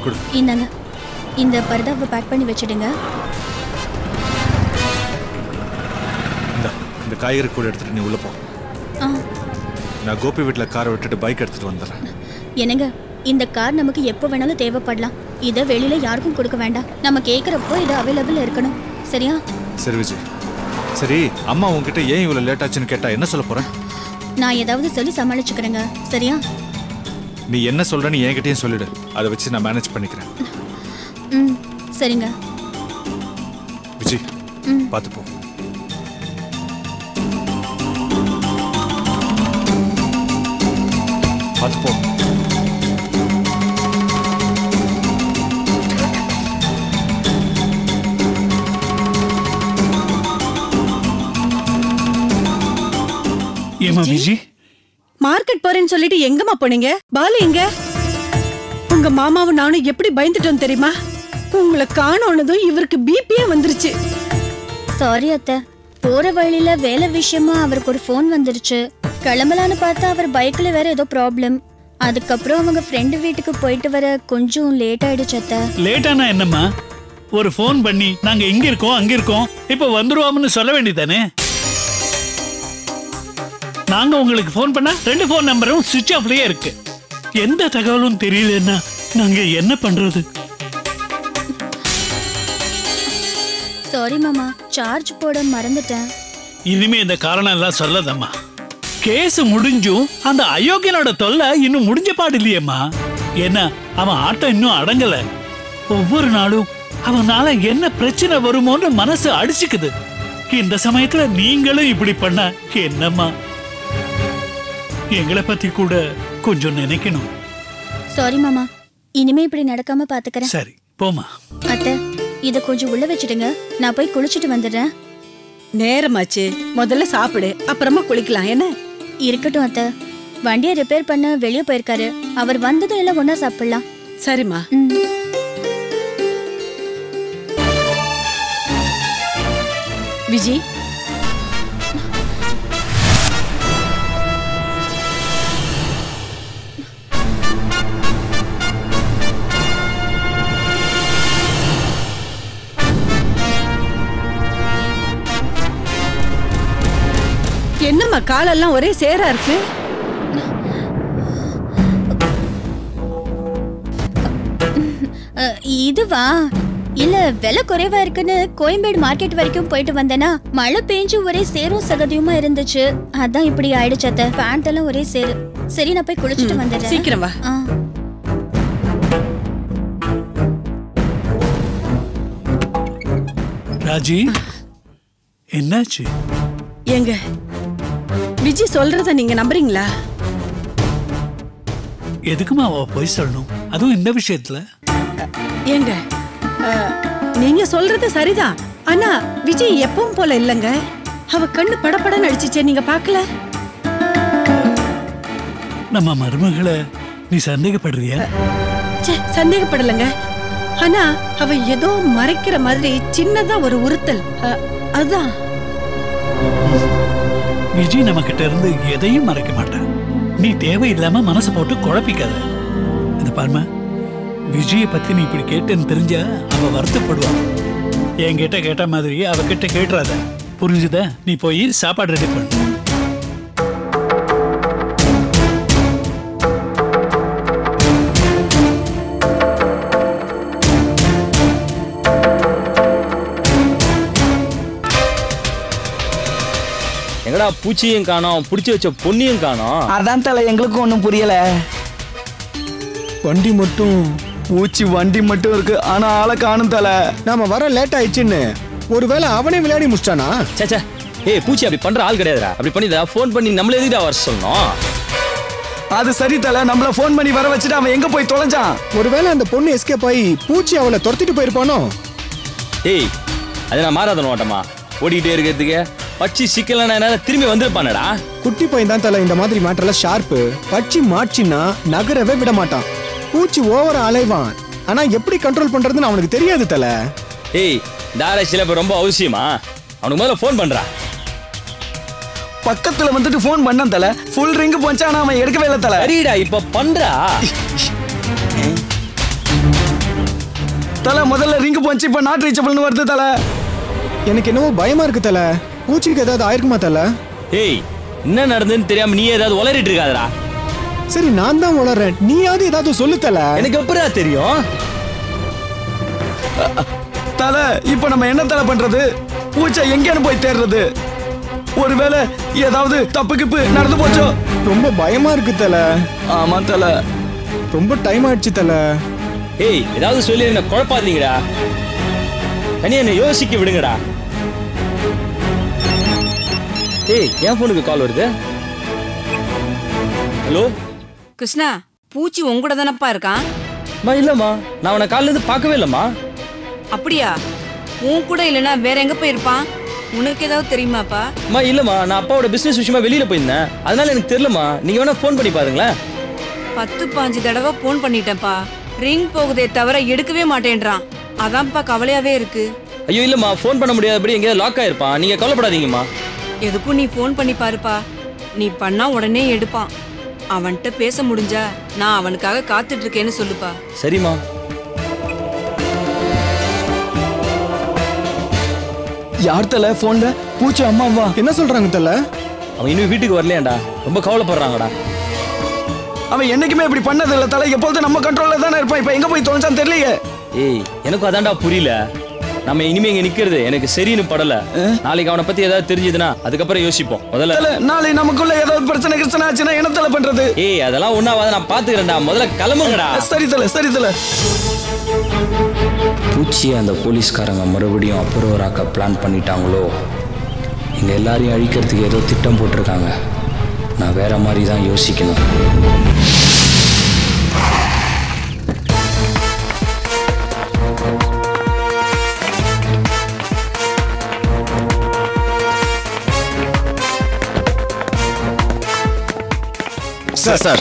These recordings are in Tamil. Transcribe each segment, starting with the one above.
கொடு. இந்தாங்க, இந்த பர்தாவை பேக் பண்ணி வச்சிடுங்க. இந்த காய்கறி கூட எடுத்துட்டு நீ உள்ள போ. நான் கோபி வீட்டில் காரை விட்டுட்டு பைக் எடுத்துட்டு வந்துடுறேன். என்னங்க, இந்த கார் நமக்கு எப்போ வேணாலும் தேவைப்படலாம். இதை வெளியில யாருக்கும் கொடுக்க வேண்டாம். நம்ம கேட்குறப்போ இது அவைலபிள் இருக்கணும். சரியா? சரி விஜய். சரி, அம்மா உங்ககிட்ட ஏன் இவ்வளோ லேட் ஆச்சுன்னு கேட்டா என்ன சொல்ல போறேன்? நான் ஏதாவது சொல்லி சமாளிச்சுக்கிறேங்க. சரியா? நீ என்ன சொல்றன்னு என்கிட்டயும் சொல்லிடு. அதை வச்சு நான் மேனேஜ் பண்ணிக்கிறேன். சரிங்க. விஜய், பார்த்து போ. பார்த்து போ. ஏமா விஜய், மார்க்கெட் போறேன்னு சொல்லிட்டு எங்கம்மா போனீங்க? பாலு எங்க? உங்க மாமாவும் நானும் எப்படி பயந்துட்டோம் தெரியுமா? உங்களை காணோனதும் இவருக்கு பிபியே வந்துருச்சு. சாரி அத்தை, போற வழியில வேலை விஷயமா அவருக்கு ஒரு ஃபோன் வந்துருச்சு. கிளம்பலான்னு பார்த்தா அவர் பைக்ல வேற ஏதோ ப்ராப்ளம். அதுக்கப்புறம் அவங்க ஃப்ரெண்டு வீட்டுக்கு போயிட்டு வர கொஞ்சம் லேட் ஆயிடுச்சு அத்தை. லேட்டானா என்னம்மா? ஒரு ஃபோன் பண்ணி நாங்க எங்க இருக்கோம் அங்க இருக்கோம் இப்ப வந்துருவோம்னு சொல்ல வேண்டியதானே? நாங்க உங்களுக்கு ஃபோன் பண்ணா 2 ஃபோன் நம்பரும் சுவிட்ச் ஆஃப்லயே இருக்கு. எந்த தகவலும் தெரியலன்னா நாங்க என்ன பண்றது? சாரி மாமா, சார்ஜ் போட மறந்துட்டேன். இனிமே இந்த காரணம் எல்லாம் சொல்லாதம்மா. கேஸ் முடிஞ்சும் அந்த அயோக்கியனோட தொல்லை இன்னும் முடிஞ்ச பாடு இல்லையம்மா. ஏன்னா அவன் ஆட்டம் இன்னும் அடங்கல. ஒவ்வொரு நாளும் அவனால என்ன பிரச்சனை வருமோன்னு மனசு அடிச்சுக்குது. இந்த சமயத்துல நீங்களும் இப்படி பண்ண என்னம்மா? எங்களை பத்தி கூட கொஞ்சம் நினைக்கணும். சாரி மாமா, இனிமே இப்படி நடக்காம பாத்துக்கிறேன். சரி போமா. அத்தை, இத கொஞ்சம் உள்ள வச்சிடுங்க. நான் போய் குளிச்சிட்டு வந்துடுறேன். நேரமாச்சு, முதல்ல சாப்பிடு, அப்புறமா குளிக்கலாம். என்ன? இருக்கட்டும் அத்தை, வண்டியை ரிப்பேர் பண்ண வெளியே போயிருக்காரு. அவர் வந்ததும் எல்லாம் ஒன்னா சாப்பிடலாம். சரிம்மா. விஜய், என்னம்மா காலெல்லாம் ஒரே சேரா இருக்கு? இதுவா? இல்ல, விலை குறைவா இருக்குன்னு கோயம்பேடு மார்க்கெட் வரைக்கும் போயிட்டு வந்தேனா, மழை பெஞ்சு ஒரே சேரும் சகதியுமா இருந்துச்சு. அதான் இப்படி ஆயிடுச்சு அத்தை. பேண்ட் எல்லாம் ஒரே சேரு. சரி, நான் போய் குளிச்சுட்டு வந்துடுறேன். சீக்கிரம் வா. ராஜி, என்னாச்சு? ஏங்க, விஜய் சொல்றத நீங்க நம்புறீங்களா? எதுக்குமா அவ போய் சொல்லணும், அதுவும் இந்த விஷயத்துல? ஏங்க, நீங்க சொல்றது சரிதான். ஆனா விஜய் எப்பவும் போல இல்லங்க. அவ கண்ணு படபடன்னு அடிச்சுச்சே, நீங்க பாக்கல? நம்ம மருமகளை நீ சந்தேகப்படுறியா? சந்தேகப்படலங்க. ஆனா அவ ஏதோ மறைக்கிற மாதிரி சின்னதா ஒரு உறுத்தல். அதான். விஜய் நம்ம கிட்ட இருந்து எதையும் மறைக்க மாட்டான். நீ தேவையில்லாம மனசு போட்டு குழப்பிக்காத. இந்த பாருமா, விஜய பத்தி நீ இப்படி கேட்டேன்னு தெரிஞ்சா அவ வருத்தப்படுவா. என்கிட்ட கேட்ட மாதிரி அவகிட்ட கேட்டுறாத. புரிஞ்சுதா? நீ போய் சாப்பாடு ரெடி பண்ணு. எங்கடா பூச்சியும் காணோம், புடிச்சு வச்ச பொண்ணியும் காணோம். அதான் தல எங்களுக்கும் ஒன்றும் புரியல. வண்டி மட்டும் பூச்சி வண்டி மட்டும் இருக்கு, ஆனா ஆளை காணும் தல. நாம வர லேட் ஆயிடுச்சுன்னு ஒருவேளை அவனே விளையாடி முடிச்சிட்டானா? சேச்சா, ஏய் பூச்சி அப்படி பண்ற ஆள் கிடையாதுடா. அப்படி பண்ணிதா ஃபோன் பண்ணி நம்மள எதுக்குடா வர சொல்லணும்? அது சரி தல, நம்மள ஃபோன் பண்ணி வர வச்சுட்டு அவன் எங்க போய் தொலைஞ்சான்? ஒருவேளை அந்த பொண்ணு எஸ்கேப் ஆகி பூச்சி அவளை துரத்திட்டு போயிருப்பானோ? ஏய், அது நான் மாறாத ஓட்டமா ஓடிக்கிட்டே இருக்கிறதுக்கு பச்சி சிக்கலனா என்னால திரும்பி வந்திருப்பானடா. குட்டி பையன் தான் தல இந்த மாதிரி மேட்டர்ல ஷார்ப்பு. பச்சி மாட்சின்னா நகரவே விட மாட்டான். பூச்சி ஓவரா அலைவான். ஆனா எப்படி கண்ட்ரோல் பண்றதுன்னு அவனுக்கு தெரியாது தல. ஏய், தாராசில இப்ப ரொம்ப அவசியமா? அவனுக்கு முதல்ல ஃபோன் பண்றா. பக்கத்துல வந்துட்டு ஃபோன் பண்ணான் தல. ஃபுல் ரிங் போச்சு, ஆனா அவன் எடுக்கவே இல்லை தல. சரிடா, இப்ப பண்றா. தலை முதல்ல ரிங்கு போச்சு, இப்ப நாட் ரீச்சபிள்னு வருது தலை. எனக்கு என்னவோ பயமா இருக்கு தல. பூச்சிக்கு ஏதாவது ஆயிருக்குமா தல? ஏய், என்ன நடந்துன்னு தெரியாம நீ ஏதாவது உளறிட்டு இருக்காதடா. சரி, நான் தான் உளறேன், நீயாவது ஏதாவது சொல்லு தல. எனக்கு எப்படா தெரியும்? தலை, இப்ப நம்ம என்ன தலை பண்றது? பூச்சை எங்கேன்னு போய் தேடுறது? ஒருவேளை ஏதாவது தப்பு கிப்பு நடந்து போச்சோ? ரொம்ப பயமா இருக்கு தல. ஆமா தலை, ரொம்ப டைம் ஆயிடுச்சு தல. ஏய், ஏதாவது சொல்லி என்ன குழப்பாதீங்கடா. தனியா என்ன யோசிக்க விடுங்கடா. ஏய், என் போனுக்கு கால் வருது. ஹலோ கிருஷ்ணா, பூச்சி உங்கூட தானப்பா இருக்கான்? இல்லம்மா, நான் அவனை காலில இருந்து பார்க்கவே இல்லம்மா. அப்படியா? உன் கூட இல்லைன்னா வேற எங்க போயிருப்பான்? உனக்கு ஏதாவது தெரியுமாப்பா? இல்லம்மா, நான் அப்பாவோட பிசினஸ் விஷயமா வெளியில போயிருந்தேன், அதனால எனக்கு தெரியலம்மா. நீங்க வேணா போன் பண்ணி பாருங்களேன். 10-15 தடவை போன் பண்ணிட்டேன்ப்பா. ரிங் போகுதே தவிர எடுக்கவே மாட்டேன்றான். அதான்ப்பா கவலையாவே இருக்கு. ஐயோ இல்லம்மா, போன் பண்ண முடியாதபடி எங்கேயாவது லாக் ஆயிருப்பான். நீங்க கவலைப்படாதீங்கம்மா. எதுக்கும் நீ போன் பண்ணி பாருப்பா. நீ பண்ணா உடனே எடுப்பான். அவன்கிட்ட பேச முடிஞ்சா நான் அவனுக்காக காத்துட்டு இருக்கேன்னு சொல்லுப்பா. சரிம்மா. யார் தலை போன்ல? பூச்சி அம்மாவா? என்ன சொல்றாங்க தல? அவன் இன்னும் வீட்டுக்கு வரலையாண்டா, ரொம்ப கவலைப்படுறாங்கடா. அவன் என்னைக்குமே இப்படி பண்ணதில்ல தலை, எப்போதும் நம்ம கண்ட்ரோல்ல தானே இருப்பான். இப்ப எங்க போய் தொலைச்சான்னு தெரியலையே. ஏய், எனக்கும் அதான்டா புரியல. நம்ம இனிமே இங்க நிக்கிறது எனக்கு சரின்னு படல. நாளைக்கு அவனை பத்தி ஏதாவது தெரிஞ்சதுன்னா அதுக்கப்புறம் யோசிப்போம். முதல்ல நாளை நமக்குள்ள ஏதாவது பிரச்சனை ஆச்சுன்னா என்ன தலை பண்றது? ஏய், அதெல்லாம் ஒண்ணாவாத, நான் பாத்துக்கிறேன்டா. முதல்ல கிளம்புங்கடா. சரி தலை, சரி தலை. பூச்சியை அந்த போலீஸ்காரங்க மறுபடியும் அப்புறவராக்க பிளான் பண்ணிட்டாங்களோ? எங்க எல்லாரையும் அழிக்கிறதுக்கு ஏதோ திட்டம் போட்டிருக்காங்க. நான் வேற மாதிரி தான் யோசிக்கணும். Sir sir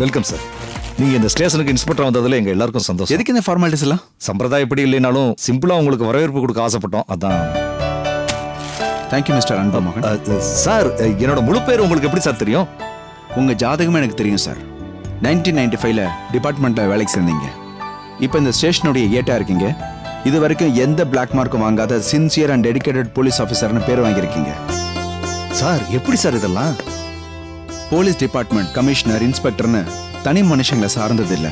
welcome sir. நீங்க இந்த ஸ்டேஷனுக்கு இன்ஸ்பெக்டர் வந்ததுல எங்க எல்லாருக்கும் சந்தோஷம். எதுக்கு இந்த ஃபார்மாலிட்டிஸ் எல்லாம்? சம்பிரதாயம் எப்படி இல்லைனாலும் சிம்பிளா உங்களுக்கு வரவேற்பு கொடுக்க ஆசைப்பட்டோம், அதான். Thank you mister அன்புமோகன். சார், என்னோட முழு பேர் உங்களுக்கு எப்படி சார் தெரியும்? உங்க ஜாதகமே எனக்கு தெரியும் சார். 1995ல டிபார்ட்மெண்ட்ல வேலைக்கு சேர்ந்தீங்க. இப்போ இந்த ஸ்டேஷனுடைய ஏட்டா இருக்கீங்க. இது வரைக்கும் எந்த பிளாக் மார்க்கும் வாங்காத சின்சியர் அண்ட் டெடிகேட்டட் போலீஸ் ஆஃபீஸர்னு பேர் வாங்கியிருக்கீங்க. சார், எப்படி சார் இதெல்லாம்? போலீஸ் டிபார்ட்மெண்ட் கமிஷனர், இன்ஸ்பெக்டர்னு தனி மனுஷங்களை சார்ந்தது இல்லை.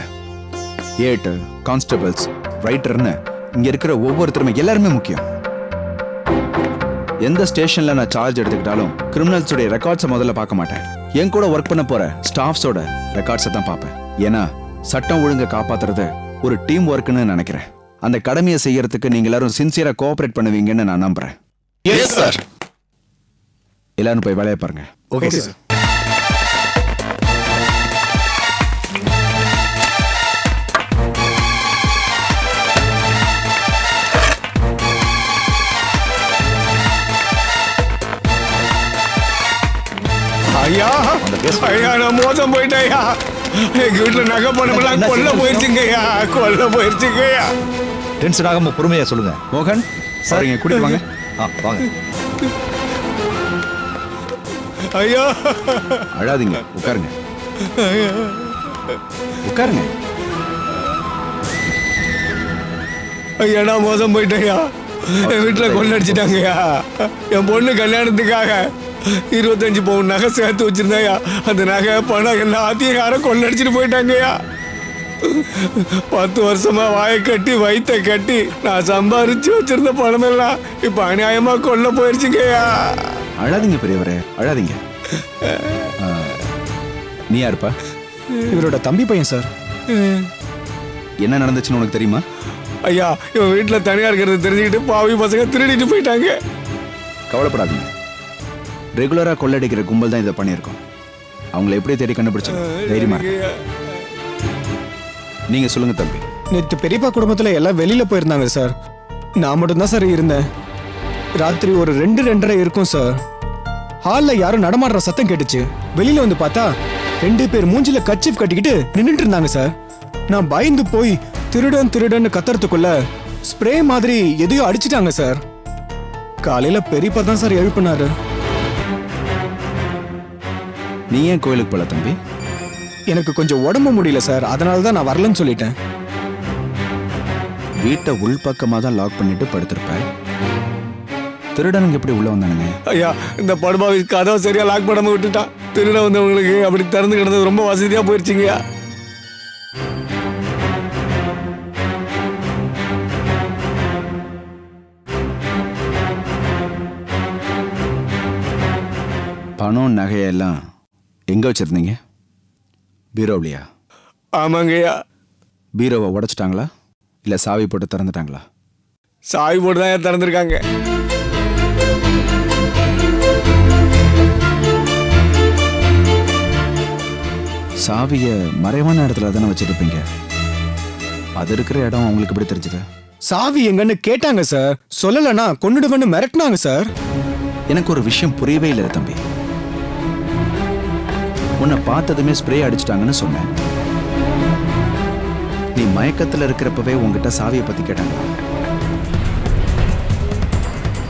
ஏட்டு, கான்ஸ்டபிள்ஸ், ரைட்டர்னு இங்க இருக்கிற ஒவ்வொருத்தருமே எல்லாருமே முக்கியம். எந்த ஸ்டேஷன்ல நான் சார்ஜ் எடுத்துக்கிட்டாலும் கிரிமினல்ஸோட ரெக்கார்ட்ஸை முதல்ல பார்க்க மாட்டேன். என் கூட ஒர்க் பண்ண போற ஸ்டாஃப்ஸோட ரெக்கார்ட்ஸை தான் பார்ப்பேன். ஏன்னா சட்டம் ஒழுங்கை காப்பாத்துறது ஒரு டீம் ஒர்க்குன்னு நினைக்கிறேன். அந்த கடமையை செய்யறதுக்கு நீங்க எல்லாரும் சின்சியரா கோஆபரேட் பண்ணுவீங்கன்னு நான் நம்புறேன். Yes sir. எல்லாரும் போய் வேலையை பாருங்க. Okay sir. ஐயா, ஐயா, நான் மோசம் போயிட்டேயா. எங்க வீட்டுல நகை பணமெல்லாம் கொல்ல போயிருச்சுங்கய்யா, கொல்ல போயிருச்சுங்கய்யா. டென்ஷன் ஆகாம பொறுமையா சொல்லுங்க. மோகன் சார், இங்க கூட்டிட்டு வாங்க. வாங்க. ஐயா, அழாதீங்க, உட்காருங்க. உட்காருங்க. ஐயா, நான் மோசம் போயிட்டேயா. என் வீட்டுல கொள்ளடிச்சிட்டாங்கய்யா. என் பொண்ணு கல்யாணத்துக்காக 25 பவுன் நகை சேர்த்து வச்சிருந்தாயா. அந்த நகை பணம் எல்லாத்தையும் யாரும் கொள்ளடிச்சிட்டு போயிட்டாங்கய்யா. 10 வருஷமா வாயை கட்டி வயிற்ற கட்டி நான் சம்பாரிச்சு வச்சிருந்த பணம் எல்லாம் இப்ப அநியாயமா கொல்ல போயிருச்சுங்கய்யா. அழாதீங்க பெரியவரே, அழாதீங்க. நீ யாருப்பா? இவரோட தம்பி பையன் சார். என்ன நடந்துச்சுன்னு உனக்கு தெரியுமா? ஐயா, இவன் வீட்டுல தனியா இருக்கிறது தெரிஞ்சுக்கிட்டு பாவி பசங்க திருடிட்டு போயிட்டாங்க. கவலைப்படாதீங்க. ரெகுலரா கொள்ளடிக்கிற கும்பல் தான் இதை பண்ணியிருக்கோம். அவங்களை எப்படி தேடி கண்டுபிடிச்சு தைரியமா இருக்கு. நீங்க சொல்லுங்க தம்பி. நேற்று பெரியப்பா குடும்பத்துல எல்லாம் வெளியில போயிருந்தாங்க சார். நான் மட்டும்தான் சார் இருந்தேன். ராத்திரி ஒரு 2-2:30 இருக்கும் சார். ஹால்ல யாரும் நடமாடுற சத்தம் கேட்டுச்சு. வெளியில வந்து பார்த்தா 2 பேர் மூஞ்சில கர்ச்சீஃப் கட்டிக்கிட்டு நின்னுட்டு இருந்தாங்க சார். நான் பயந்து போய் திருடன் திருடன்னு கத்துறதுக்குள்ள ஸ்ப்ரே மாதிரி எதையோ அடிச்சிட்டாங்க சார். காலையில பெரியப்பா தான் சார் எழுப்பினாரு. நீ ஏன் கோயிலுக்கு போல தம்பி? எனக்கு கொஞ்சம் உடம்பு முடியல சார், அதனால தான் நான் வரலன்னு சொல்லிட்டேன். வீட்டை உள்பக்கமா தான் லாக் பண்ணிட்டு படுத்திருப்ப. திருடனுங்க எப்படி உள்ள வந்தானுங்க? ஐயா, இந்த படுபாவி கதவை சரியா லாக் பண்ணாம விட்டுட்டான். திருட வந்தவங்களுக்கு அப்படி திறந்து கிடந்தது ரொம்ப வசதியா போயிருச்சுங்கய்யா. பணம் நகையெல்லாம் எங்க வச்சிருந்தீங்க? பீரோவிலையா? ஆமாங்கய்யா. பீரோவை உடைச்சிட்டாங்களா இல்ல சாவி போட்டு திறந்துட்டாங்களா? சாவி போட்டு தான் திறந்துருக்காங்க. சாவிய மறைவான இடத்துல தானே வச்சிருப்பீங்க. அது இருக்கிற இடம் உங்களுக்கு எப்படி தெரிஞ்சது? சாவி எங்கன்னு கேட்டாங்க சார். சொல்லலன்னா கொன்னுடுவேன்னு மிரட்டினாங்க சார். எனக்கு ஒரு விஷயம் புரியவே இல்லை தம்பி. உன்னை பார்த்ததுமே ஸ்ப்ரே அடிச்சிட்டாங்கன்னு சொன்னேன். நீ மயக்கத்துல இருக்கிறப்பவே உங்ககிட்ட சாவியை பத்தி கேட்டாங்களா?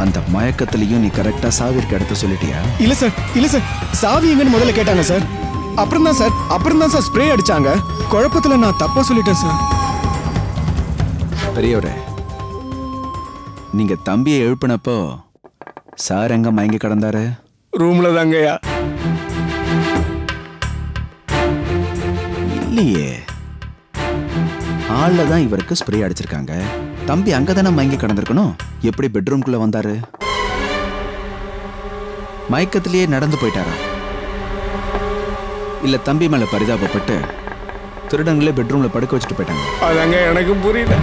அந்த மயக்கத்திலையும் நீ கரெக்டா சாவி இருக்க இடத்த சொல்லிட்டியா? இல்ல சார், இல்ல சார். சாவி எங்கன்னு முதல்ல கேட்டாங்க சார். அப்புறம் தான் சார் ஸ்ப்ரே அடிச்சாங்க. குழப்பத்துல நான் தப்பா சொல்லிட்டேன் சார். பெரியவரே, நீங்க தம்பியை எழுப்பினப்போ சார் எங்க மயங்கி கிடந்தாரு? ரூம்ல தாங்கய்யா. இல்லையே, ஹால்ல தான் இவருக்கு ஸ்ப்ரே அடிச்சிருக்காங்க. தம்பி அங்கதானே மயங்கி கிடந்திருக்கணும். எப்படி பெட்ரூம்குள்ள வந்தாரு? மயக்கத்திலேயே நடந்து போயிட்டாரா? இல்ல தம்பி மேல பரிதாபப்பட்டு திருடங்களே பெட்ரூம்ல படுக்க வச்சுட்டு போயிட்டாங்க? அதாங்க எனக்கு புரியல.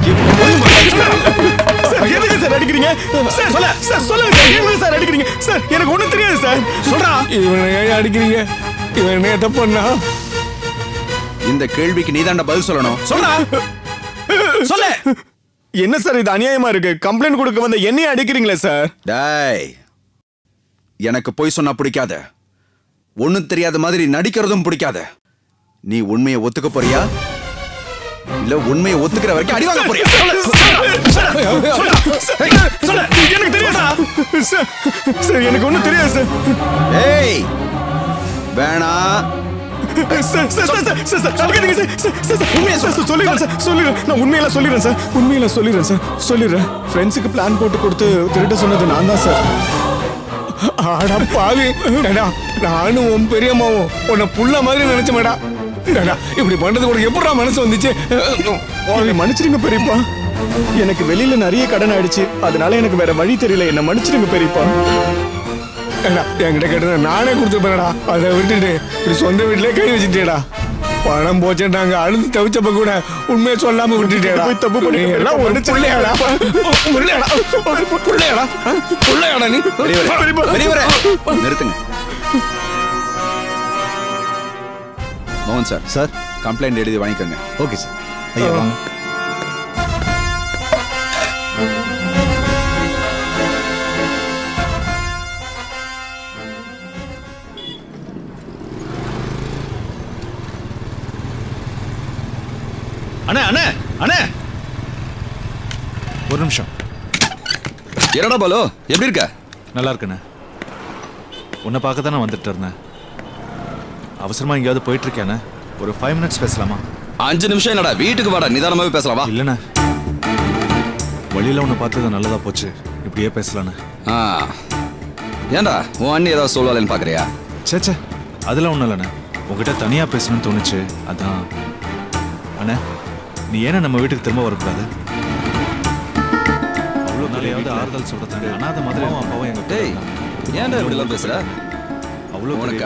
எதுக்கு சார் அடிக்கிறீங்க? சார் சொல்ல சார் சொல்லுங்க சார். எதுக்கு சார் அடிக்கிறீங்க? சார் எனக்கு ஒண்ணும் தெரியாது சார். சொல்றா. இவனை ஏன் அடிக்கிறீங்க? இவன் என்ன தப்பு பண்ணா? இந்த கேள்விக்கு நீதாண்ட பதில் சொல்லணும். சொல்றா. சொல்ல. என்ன சார் இது அநியாயமா இருக்கு? கம்ப்ளைண்ட் கொடுக்க வந்த என்னைய அடிக்கிறீங்களே சார். டேய், எனக்கு போய் சொன்னா பிடிக்காத. ஒண்ணும் தெரியாத மாதிரி நடிக்கிறதும் பிடிக்காத. நீ உண்மையை ஒத்துக்க போறியா இல்ல உண்மையை ஒத்துக்கிற வரைக்கும் அடி வாங்க போறியா? எனக்கு தெரியாதா சார்? எனக்கு ஒண்ணும் தெரியாது சார். ஏய் வேணா சொல்லிடுறேன். ஃப்ரெண்ட்ஸுக்கு பிளான் போட்டு கொடுத்து திருட சொன்னது நான் தான் சார். பாவி, நானும் உன் பெரியம்மாவும் உன்னை புள்ள மாதிரி நினைச்ச மேடா. இப்படி பண்றது கூட எப்படா மனசு வந்துச்சு? மன்னிச்சிருங்க பெரியப்பா. எனக்கு வெளியில நிறைய கடன் ஆயிடுச்சு. அதனால எனக்கு வேற வழி தெரியல. என்ன மன்னிச்சிருங்க பெரியப்பா. என்கிட்ட கேட்டத நானே கொடுத்துருப்பேன்டா. அதை விட்டுட்டு இப்படி சொந்த வீட்டிலே கை வச்சுட்டேடா. பணம் போச்சுட்டாங்க. அழுது தவிச்சப்ப கூட உண்மையை சொல்லாம விட்டுட்டேடா. தப்பு பண்ணி எல்லாம் ஒண்ணு சொல்லையாடா. நீ நிறுத்துங்க. மோகன் சார், சார் கம்ப்ளைண்ட் எழுதி வாங்கிக்கோங்க. Okay sir. ஐயா வாங்க. அண்ணே அண்ணே அண்ணே, ஒரு நிமிஷம். என்னடா பாலு, எப்படி இருக்க? நல்லா இருக்கண்ணே. உன்னை பார்க்க தானே வந்துட்டு இருந்தேன். அவசரமா எங்கேயாவது போயிட்டு இருக்கேண்ணே. ஒரு 5 minutes பேசலாமா? 5 நிமிஷம் என்னடா, வீட்டுக்கு வாடா, நிதானமாவே பேசலாமா? இல்லைண்ணே, வழியில உன்னை பார்த்தது நல்லதா போச்சு. இப்படியே பேசலாண்ணே. ஏன்டா உன் அண்ணி ஏதாவது சொல்லுவாளேன்னு பாக்குறியா? சேச்சே, அதெல்லாம் ஒன்றும் இல்லைண்ணே. உங்ககிட்ட தனியா பேசணும்னு தோணுச்சு, அதான். அண்ணே, நீ ஏன்னா நம்ம வீட்டுக்கு திரும்ப வரக்கூடாது? அவ்வளோ நிறையாவது ஆறுதல் சொல்றதாங்க. அனாத மாதிரி அப்பாவும் எங்க. ஏன்டா இப்படி எல்லாம் பேசுற? அவ்வளோ உனக்கு